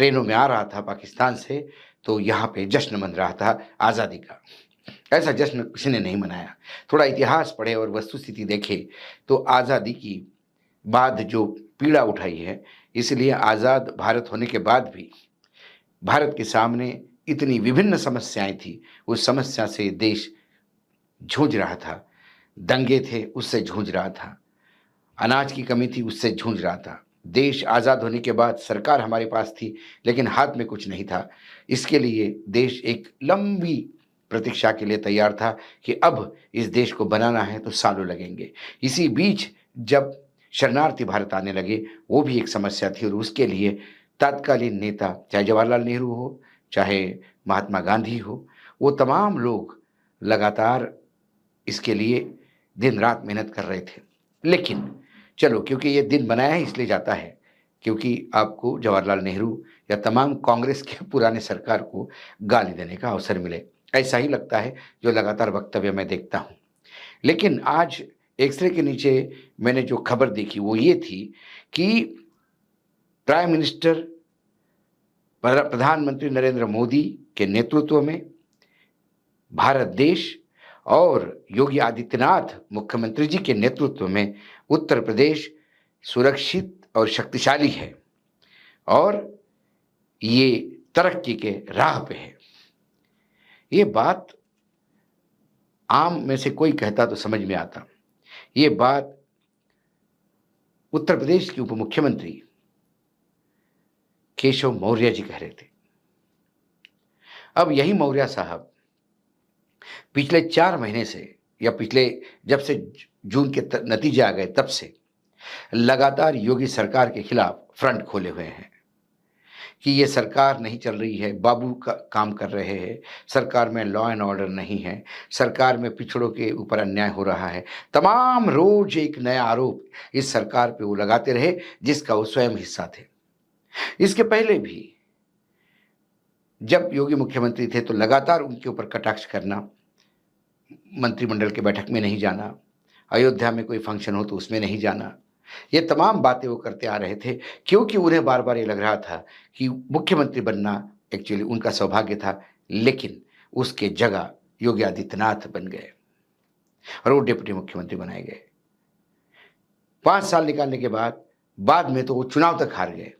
ट्रेनों में आ रहा था पाकिस्तान से, तो यहाँ पे जश्न मन रहा था आज़ादी का। ऐसा जश्न किसी ने नहीं मनाया। थोड़ा इतिहास पढ़े और वस्तुस्थिति देखे तो आज़ादी की बाद जो पीड़ा उठाई है, इसलिए आज़ाद भारत होने के बाद भी भारत के सामने इतनी विभिन्न समस्याएं थी, उस समस्या से देश जूझ रहा था। दंगे थे, उससे जूझ रहा था। अनाज की कमी थी, उससे जूझ रहा था। देश आज़ाद होने के बाद सरकार हमारे पास थी, लेकिन हाथ में कुछ नहीं था। इसके लिए देश एक लंबी प्रतीक्षा के लिए तैयार था कि अब इस देश को बनाना है तो सालों लगेंगे। इसी बीच जब शरणार्थी भारत आने लगे, वो भी एक समस्या थी और उसके लिए तत्कालीन नेता, चाहे जवाहरलाल नेहरू हो, चाहे महात्मा गांधी हो, वो तमाम लोग लगातार इसके लिए दिन-रात मेहनत कर रहे थे। लेकिन चलो, क्योंकि ये दिन बनाया है इसलिए जाता है, क्योंकि आपको जवाहरलाल नेहरू या तमाम कांग्रेस के पुराने सरकार को गाली देने का अवसर मिले। ऐसा ही लगता है जो लगातार वक्तव्य मैं देखता हूँ। लेकिन आज एक्स-रे के नीचे मैंने जो खबर देखी वो ये थी कि प्राइम मिनिस्टर प्रधानमंत्री नरेंद्र मोदी के नेतृत्व में भारत देश और योगी आदित्यनाथ मुख्यमंत्री जी के नेतृत्व में उत्तर प्रदेश सुरक्षित और शक्तिशाली है और ये तरक्की के राह पे है। ये बात आम में से कोई कहता तो समझ में आता। ये बात उत्तर प्रदेश के उप मुख्यमंत्री केशव मौर्य जी कह रहे थे। अब यही मौर्य साहब पिछले 4 महीने से, या पिछले जब से जून के नतीजे आ गए तब से लगातार योगी सरकार के खिलाफ फ्रंट खोले हुए हैं कि ये सरकार नहीं चल रही है, बाबू का काम कर रहे हैं, सरकार में लॉ एंड ऑर्डर नहीं है, सरकार में पिछड़ों के ऊपर अन्याय हो रहा है। तमाम रोज एक नया आरोप इस सरकार पे वो लगाते रहे जिसका वो स्वयं हिस्सा थे। इसके पहले भी जब योगी मुख्यमंत्री थे तो लगातार उनके ऊपर कटाक्ष करना, मंत्रिमंडल की बैठक में नहीं जाना, अयोध्या में कोई फंक्शन हो तो उसमें नहीं जाना, ये तमाम बातें वो करते आ रहे थे, क्योंकि उन्हें बार बार ये लग रहा था कि मुख्यमंत्री बनना एक्चुअली उनका सौभाग्य था। लेकिन उसके जगह योगी आदित्यनाथ बन गए और वो डिप्टी मुख्यमंत्री बनाए गए। 5 साल निकालने के बाद में तो वो चुनाव तक हार गए,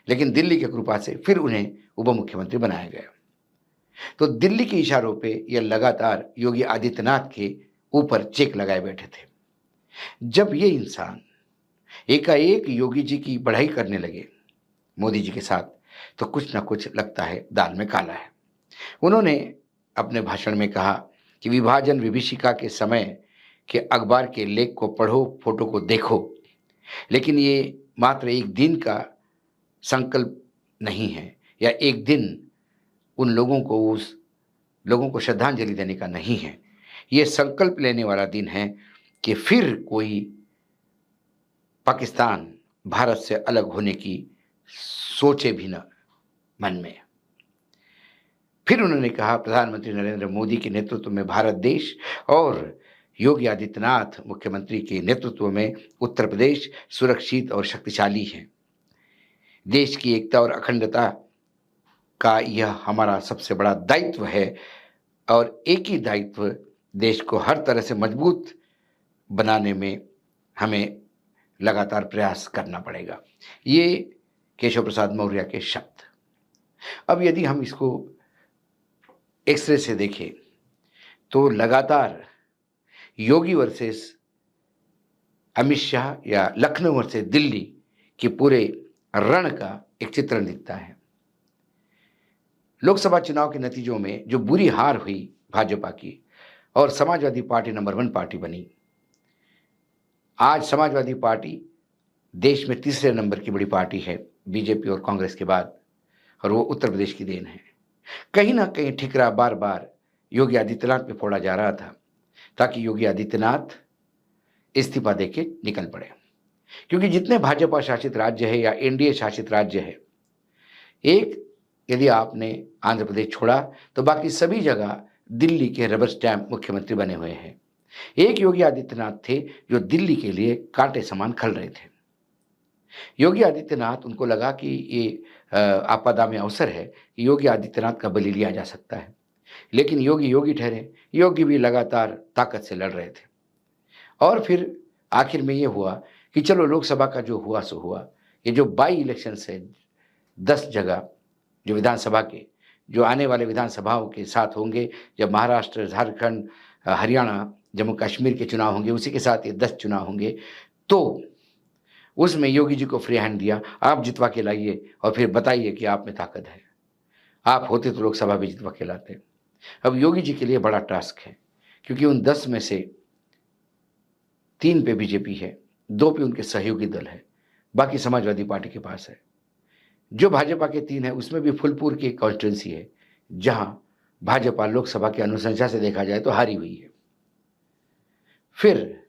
लेकिन दिल्ली की कृपा से फिर उन्हें उप मुख्यमंत्री बनाया गया। तो दिल्ली के इशारों पे ये लगातार योगी आदित्यनाथ के ऊपर चेक लगाए बैठे थे। जब ये इंसान एकाएक योगी जी की बढ़ाई करने लगे मोदी जी के साथ, तो कुछ ना कुछ लगता है दाल में काला है। उन्होंने अपने भाषण में कहा कि विभाजन विभीषिका के समय के अखबार के लेख को पढ़ो, फोटो को देखो, लेकिन ये मात्र एक दिन का संकल्प नहीं है, या एक दिन उन लोगों को श्रद्धांजलि देने का नहीं है। ये संकल्प लेने वाला दिन है कि फिर कोई पाकिस्तान भारत से अलग होने की सोचे भी न मन में। फिर उन्होंने कहा, प्रधानमंत्री नरेंद्र मोदी के नेतृत्व में भारत देश और योगी आदित्यनाथ मुख्यमंत्री के नेतृत्व में उत्तर प्रदेश सुरक्षित और शक्तिशाली है। देश की एकता और अखंडता का यह हमारा सबसे बड़ा दायित्व है और एक ही दायित्व, देश को हर तरह से मजबूत बनाने में हमें लगातार प्रयास करना पड़ेगा। ये केशव प्रसाद मौर्य के शब्द। अब यदि हम इसको एक्सरे से देखें तो लगातार योगी वर्सेस अमित शाह या लखनऊ वर्सेस दिल्ली के पूरे रण का एक चित्रण दिखता है। लोकसभा चुनाव के नतीजों में जो बुरी हार हुई भाजपा की और समाजवादी पार्टी नंबर 1 पार्टी बनी, आज समाजवादी पार्टी देश में तीसरे नंबर की बड़ी पार्टी है बीजेपी और कांग्रेस के बाद, और वो उत्तर प्रदेश की देन है। कहीं ना कहीं ठिकरा बार बार योगी आदित्यनाथ पे फोड़ा जा रहा था ताकि योगी आदित्यनाथ इस्तीफा देके निकल पड़े, क्योंकि जितने भाजपा शासित राज्य है या एनडीए शासित राज्य है, एक यदि आपने आंध्र प्रदेश छोड़ा तो बाकी सभी जगह दिल्ली के रबर स्टैंप मुख्यमंत्री बने हुए हैं। एक योगी आदित्यनाथ थे जो दिल्ली के लिए कांटे समान खल रहे थे। योगी आदित्यनाथ, उनको लगा कि ये आपदा में अवसर है कि योगी आदित्यनाथ का बलि लिया जा सकता है। लेकिन योगी योगी ठहरे, योगी भी लगातार ताकत से लड़ रहे थे। और फिर आखिर में ये हुआ कि चलो लोकसभा का जो हुआ सो हुआ। ये जो बाई इलेक्शंस है 10 जगह जो विधानसभा के, जो आने वाले विधानसभाओं के साथ होंगे, जब महाराष्ट्र, झारखंड, हरियाणा, जम्मू कश्मीर के चुनाव होंगे, उसी के साथ ये 10 चुनाव होंगे। तो उसमें योगी जी को फ्री हैंड दिया, आप जितवा के लाइए और फिर बताइए कि आप में ताकत है। आप होते तो लोकसभा भी जितवा के लाते। अब योगी जी के लिए बड़ा टास्क है, क्योंकि उन 10 में से 3 पे बीजेपी है, 2 पे उनके सहयोगी दल है, बाकी समाजवादी पार्टी के पास है। जो भाजपा के 3 है, उसमें भी फूलपुर की एक कॉन्स्टिट्यूंसी है, जहां भाजपा लोकसभा की अनुशंसा से देखा जाए तो हारी हुई है। फिर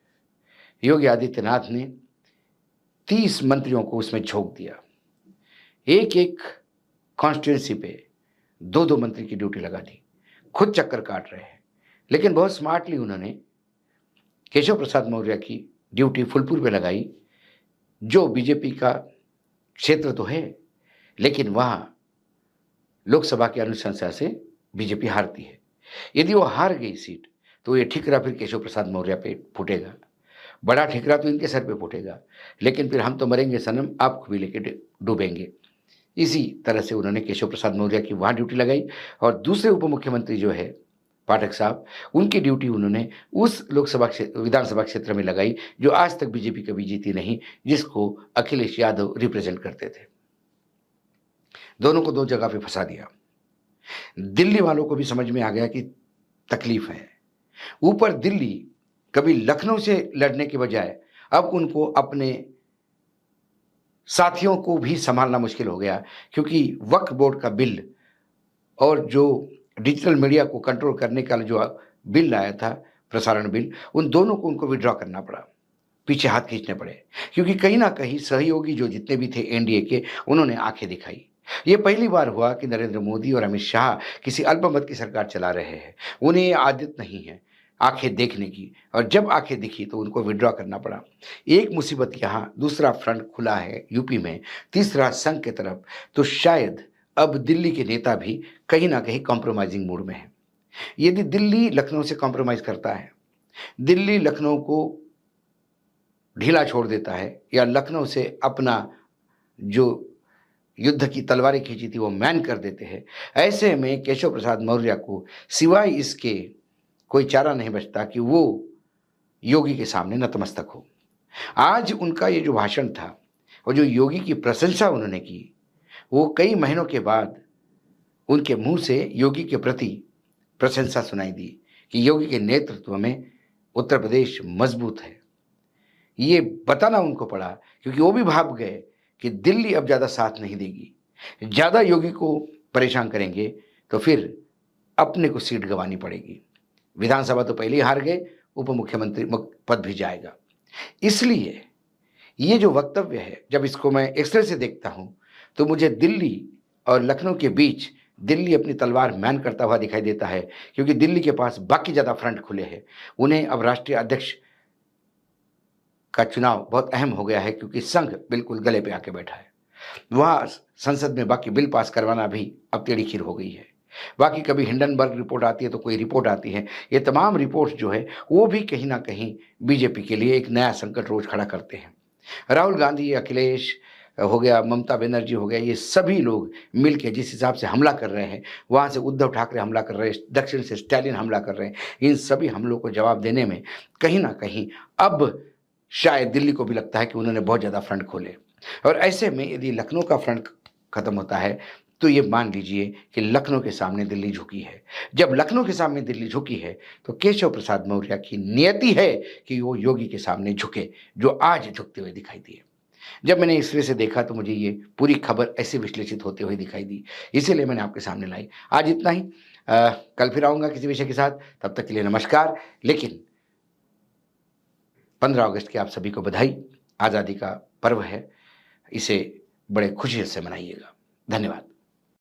योगी आदित्यनाथ ने 30 मंत्रियों को उसमें झोंक दिया। एक-एक कॉन्स्टिट्यूंसी पे 2-2 मंत्री की ड्यूटी लगा दी। खुद चक्कर काट रहे हैं, लेकिन बहुत स्मार्टली उन्होंने केशव प्रसाद मौर्य की ड्यूटी फूलपुर पे लगाई, जो बीजेपी का क्षेत्र तो है, लेकिन वहां लोकसभा की अनुशंसा से बीजेपी हारती है। यदि वो हार गई सीट, तो ये ठिकरा फिर केशव प्रसाद मौर्य पे फूटेगा। बड़ा ठिकरा तो इनके सर पे फूटेगा, लेकिन फिर हम तो मरेंगे सनम, आपको भी लेके डूबेंगे। इसी तरह से उन्होंने केशव प्रसाद मौर्य की वहां ड्यूटी लगाई, और दूसरे उप मुख्यमंत्री जो है पाठक साहब, उनकी ड्यूटी उन्होंने उस विधानसभा क्षेत्र में लगाई जो आज तक बीजेपी कभी जीती नहीं, जिसको अखिलेश यादव रिप्रेजेंट करते थे। दोनों को 2 जगह पे फंसा दिया। दिल्ली वालों को भी समझ में आ गया कि तकलीफ है। ऊपर दिल्ली कभी लखनऊ से लड़ने के बजाय अब उनको अपने साथियों को भी संभालना मुश्किल हो गया, क्योंकि वक्फ बोर्ड का बिल और जो डिजिटल मीडिया को कंट्रोल करने का जो बिल आया था, प्रसारण बिल, उन दोनों को उनको विड्रॉ करना पड़ा, पीछे हाथ खींचने पड़े, क्योंकि कहीं ना कहीं सहयोगी जो जितने भी थे एनडीए के, उन्होंने आंखें दिखाई। ये पहली बार हुआ कि नरेंद्र मोदी और अमित शाह किसी अल्पमत की सरकार चला रहे हैं। उन्हें ये आदत नहीं है आंखें देखने की, और जब आंखें दिखी तो उनको विड्रॉ करना पड़ा। एक मुसीबत यहाँ, दूसरा फ्रंट खुला है यूपी में, तीसरा संघ की तरफ, तो शायद अब दिल्ली के नेता भी कहीं ना कहीं कॉम्प्रोमाइजिंग मूड में है। यदि दिल्ली लखनऊ से कॉम्प्रोमाइज करता है, दिल्ली लखनऊ को ढीला छोड़ देता है, या लखनऊ से अपना जो युद्ध की तलवारें खींची थी वो मैन कर देते हैं, ऐसे में केशव प्रसाद मौर्य को सिवाय इसके कोई चारा नहीं बचता कि वो योगी के सामने नतमस्तक हो। आज उनका ये जो भाषण था और जो योगी की प्रशंसा उन्होंने की, वो कई महीनों के बाद उनके मुंह से योगी के प्रति प्रशंसा सुनाई दी कि योगी के नेतृत्व में उत्तर प्रदेश मजबूत है। ये बताना उनको पड़ा, क्योंकि वो भी भाप गए कि दिल्ली अब ज़्यादा साथ नहीं देगी। ज़्यादा योगी को परेशान करेंगे तो फिर अपने को सीट गंवानी पड़ेगी। विधानसभा तो पहले ही हार गए, उप मुख्यमंत्री पद भी जाएगा। इसलिए ये जो वक्तव्य है, जब इसको मैं एक्सरे से देखता हूँ, तो मुझे दिल्ली और लखनऊ के बीच दिल्ली अपनी तलवार मैन करता हुआ दिखाई देता है, क्योंकि दिल्ली के पास बाकी ज़्यादा फ्रंट खुले हैं। उन्हें अब राष्ट्रीय अध्यक्ष का चुनाव बहुत अहम हो गया है, क्योंकि संघ बिल्कुल गले पे आके बैठा है। वहाँ संसद में बाकी बिल पास करवाना भी अब टेढ़ी खीर हो गई है। बाकी कभी हिंडनबर्ग रिपोर्ट आती है तो कोई रिपोर्ट आती है, ये तमाम रिपोर्ट्स जो है वो भी कहीं ना कहीं बीजेपी के लिए एक नया संकट रोज खड़ा करते हैं। राहुल गांधी, अखिलेश हो गया, ममता बनर्जी हो गया, ये सभी लोग मिलकर जिस हिसाब से हमला कर रहे हैं, वहाँ से उद्धव ठाकरे हमला कर रहे हैं, दक्षिण से स्टालिन हमला कर रहे हैं, इन सभी हमलों को जवाब देने में कहीं ना कहीं अब शायद दिल्ली को भी लगता है कि उन्होंने बहुत ज़्यादा फ्रंट खोले। और ऐसे में यदि लखनऊ का फ्रंट खत्म होता है तो ये मान लीजिए कि लखनऊ के सामने दिल्ली झुकी है। जब लखनऊ के सामने दिल्ली झुकी है तो केशव प्रसाद मौर्य की नियति है कि वो योगी के सामने झुके, जो आज झुकते हुए दिखाई दिए। जब मैंने इस तरह से देखा तो मुझे ये पूरी खबर ऐसे विश्लेषित होते हुए दिखाई दी, इसीलिए मैंने आपके सामने लाई। आज इतना ही, कल फिर आऊँगा किसी विषय के साथ, तब तक के लिए नमस्कार। लेकिन 15 अगस्त की आप सभी को बधाई। आज़ादी का पर्व है, इसे बड़े खुशी से मनाइएगा। धन्यवाद।